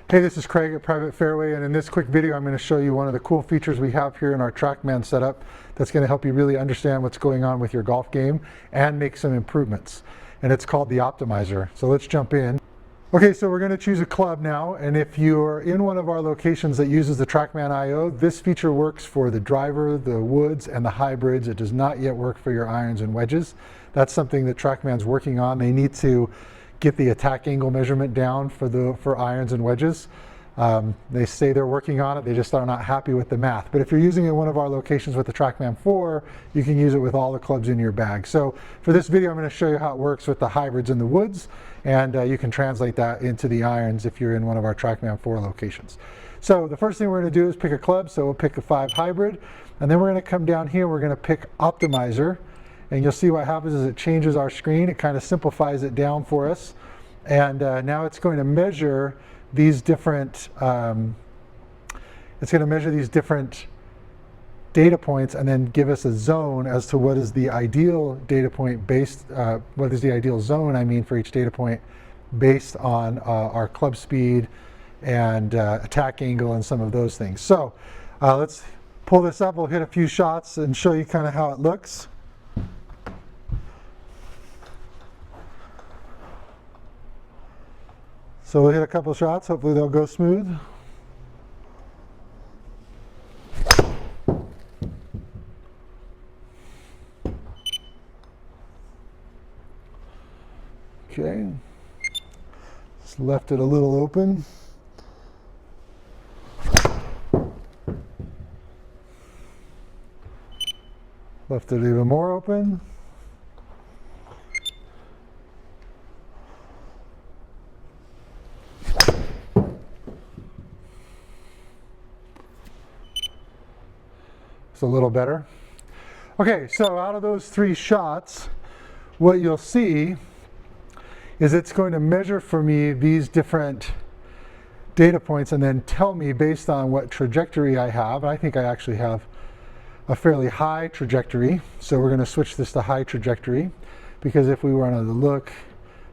Hey, this is Craig at Private Fairway, and in this quick video I'm going to show you one of the cool features we have here in our TrackMan setup that's going to help you really understand what's going on with your golf game and make some improvements. And it's called the Optimizer. So let's jump in. Okay, so we're going to choose a club now, and if you're in one of our locations that uses the TrackMan IO, this feature works for the driver, the woods, and the hybrids. It does not yet work for your irons and wedges. That's something that TrackMan's working on. They need to get the attack angle measurement down for irons and wedges. They say they're working on it, they just are not happy with the math. But if you're using it in one of our locations with the TrackMan 4, you can use it with all the clubs in your bag. So for this video I'm going to show you how it works with the hybrids in the woods, and you can translate that into the irons if you're in one of our TrackMan 4 locations. So the first thing we're going to do is pick a club, so we'll pick a 5 hybrid, and then we're going to come down here, we're going to pick Optimizer. And you'll see what happens is it changes our screen. It kind of simplifies it down for us. And now it's going to measure these different, data points and then give us a zone as to what is the ideal data point based, what is the ideal zone, I mean, for each data point based on our club speed and attack angle and some of those things. So let's pull this up. We'll hit a few shots and show you kind of how it looks. So we'll hit a couple shots, hopefully they'll go smooth. Okay, just left it a little open. Left it even more open. It's a little better. Okay, so out of those 3 shots, what you'll see is it's going to measure for me these different data points and then tell me based on what trajectory I have. I think I actually have a fairly high trajectory, so we're going to switch this to high trajectory, because if we were to look,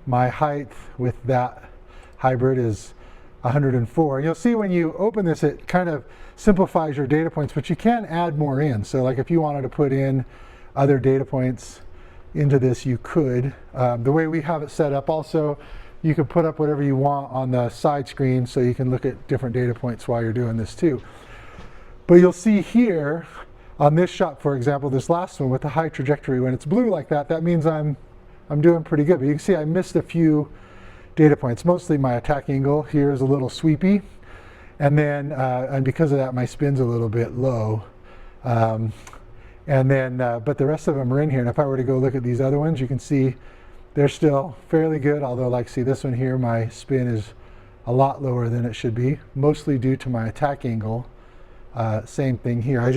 my height with that hybrid is 104. You'll see when you open this, it kind of simplifies your data points, but you can add more in. So like if you wanted to put in other data points into this, you could. The way we have it set up also, you can put up whatever you want on the side screen so you can look at different data points while you're doing this too. But you'll see here on this shot, for example, this last one with the high trajectory, when it's blue like that, that means I'm doing pretty good. But you can see I missed a few data points. Mostly my attack angle here is a little sweepy, and then and because of that my spin's a little bit low, and then but the rest of them are in here, and if I were to go look at these other ones, you can see they're still fairly good, although like see this one here, my spin is a lot lower than it should be, mostly due to my attack angle. Same thing here.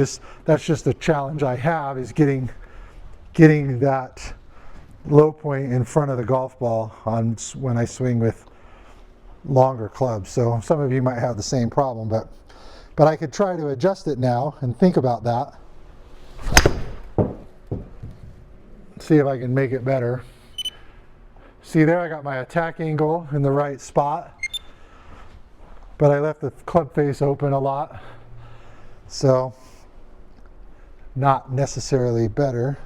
That's just a challenge I have, is getting that low point in front of the golf ball when I swing with longer clubs. So some of you might have the same problem, but I could try to adjust it now and think about that. See if I can make it better. See there, I got my attack angle in the right spot, but I left the club face open a lot, so not necessarily better.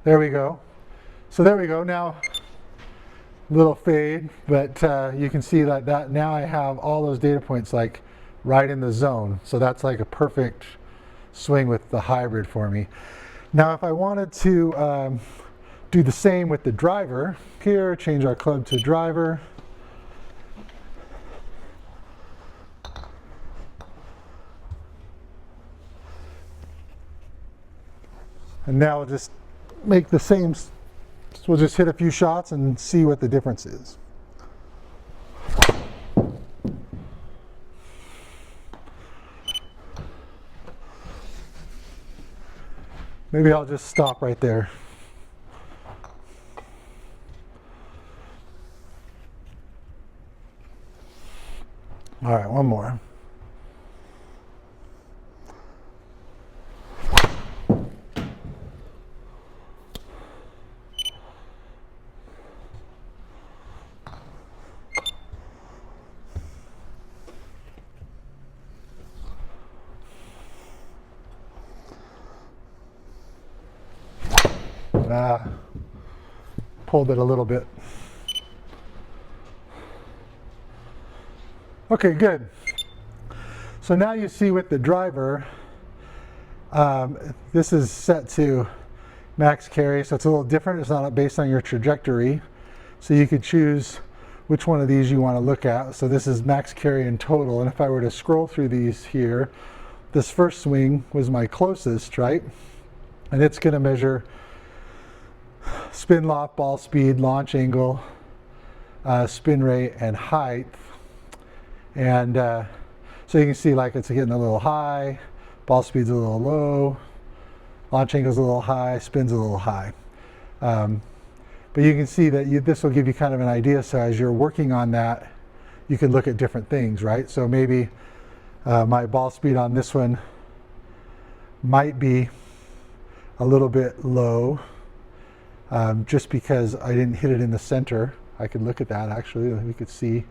There we go. So there we go. Now, little fade, but you can see that now I have all those data points like right in the zone. So that's like a perfect swing with the hybrid for me. Now, if I wanted to do the same with the driver, here, change our club to driver. And now we'll just make the same, we'll just hit a few shots and see what the difference is. Maybe I'll just stop right there. All right, one more. Pulled it a little bit. Okay, good. So now you see with the driver, this is set to max carry, so it's a little different. It's not based on your trajectory. So you could choose which one of these you want to look at. So this is max carry in total. And if I were to scroll through these here, this first swing was my closest, right? And it's going to measure spin loft, ball speed, launch angle, spin rate, and height. And so you can see like it's getting a little high, ball speed's a little low, launch angle's a little high, spin's a little high. But you can see that this will give you kind of an idea. So as you're working on that, you can look at different things, right? So maybe my ball speed on this one might be a little bit low, just because I didn't hit it in the center. I could look at that actually. We could see,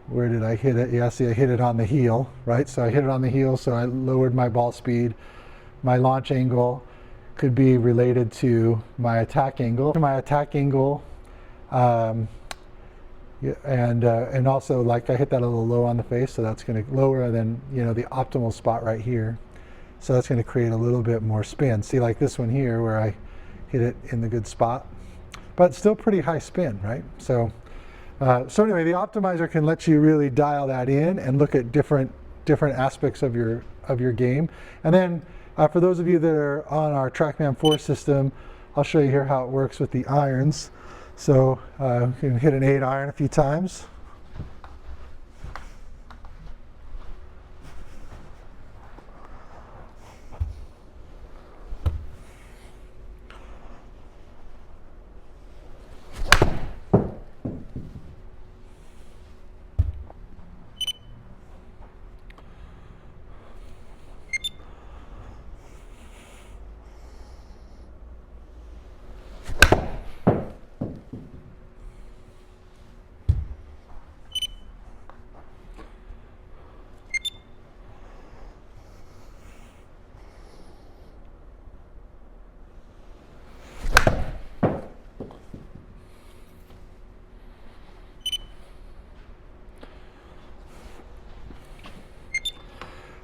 where did I hit it? Yeah, see, I hit it on the heel, right? So I hit it on the heel, so I lowered my ball speed. My launch angle could be related to my attack angle. My attack angle, and also like I hit that a little low on the face, so that's going to lower than, you know, the optimal spot right here. So that's going to create a little bit more spin. See, like this one here where I hit it in the good spot, but still pretty high spin, right? So anyway, the optimizer can let you really dial that in and look at different aspects of your game. And then for those of you that are on our TrackMan 4 system, I'll show you here how it works with the irons. So you can hit an 8 iron a few times.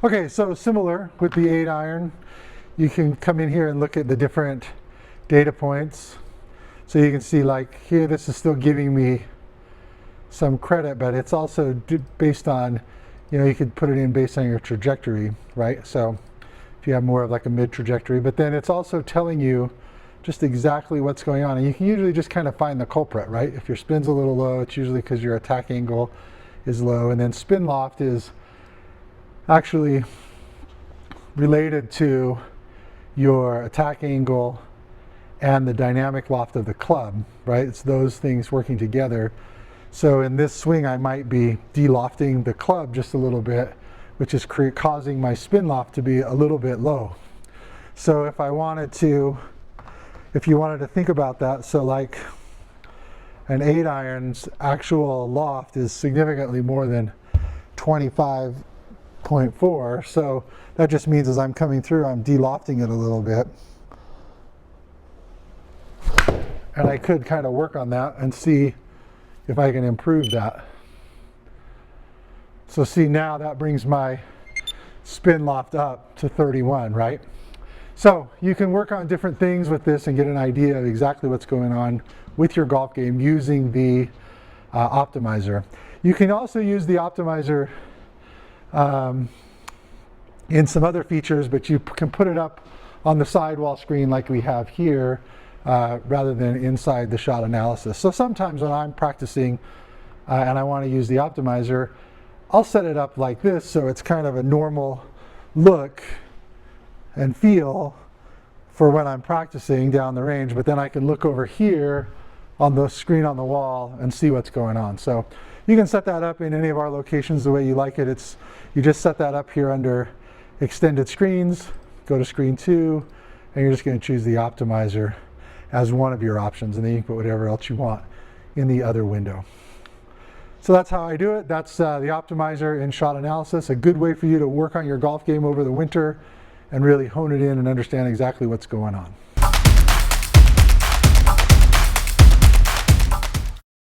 Okay, so similar with the 8 iron, you can come in here and look at the different data points. So you can see like here, this is still giving me some credit, but it's also based on, you know, you could put it in based on your trajectory, right? So if you have more of like a mid trajectory, but then it's also telling you just exactly what's going on. And you can usually just kind of find the culprit, right? If your spin's a little low, it's usually because your attack angle is low. And then spin loft is actually related to your attack angle and the dynamic loft of the club, right? It's those things working together. So in this swing, I might be de-lofting the club just a little bit, which is causing my spin loft to be a little bit low. So if you wanted to think about that, so like an 8 iron's actual loft is significantly more than 25.4, so that just means as I'm coming through, I'm de-lofting it a little bit. And I could kind of work on that and see if I can improve that. So see, now that brings my spin loft up to 31, right? So you can work on different things with this and get an idea of exactly what's going on with your golf game using the optimizer. You can also use the optimizer in some other features, but you can put it up on the sidewall screen like we have here, rather than inside the shot analysis. So sometimes when I'm practicing and I want to use the optimizer, I'll set it up like this so it's kind of a normal look and feel for when I'm practicing down the range, but then I can look over here on the screen on the wall and see what's going on. So you can set that up in any of our locations the way you like it. You just set that up here under extended screens, go to screen 2, and you're just going to choose the optimizer as one of your options, and then you can put whatever else you want in the other window. So that's how I do it. That's the optimizer in shot analysis, a good way for you to work on your golf game over the winter and really hone it in and understand exactly what's going on.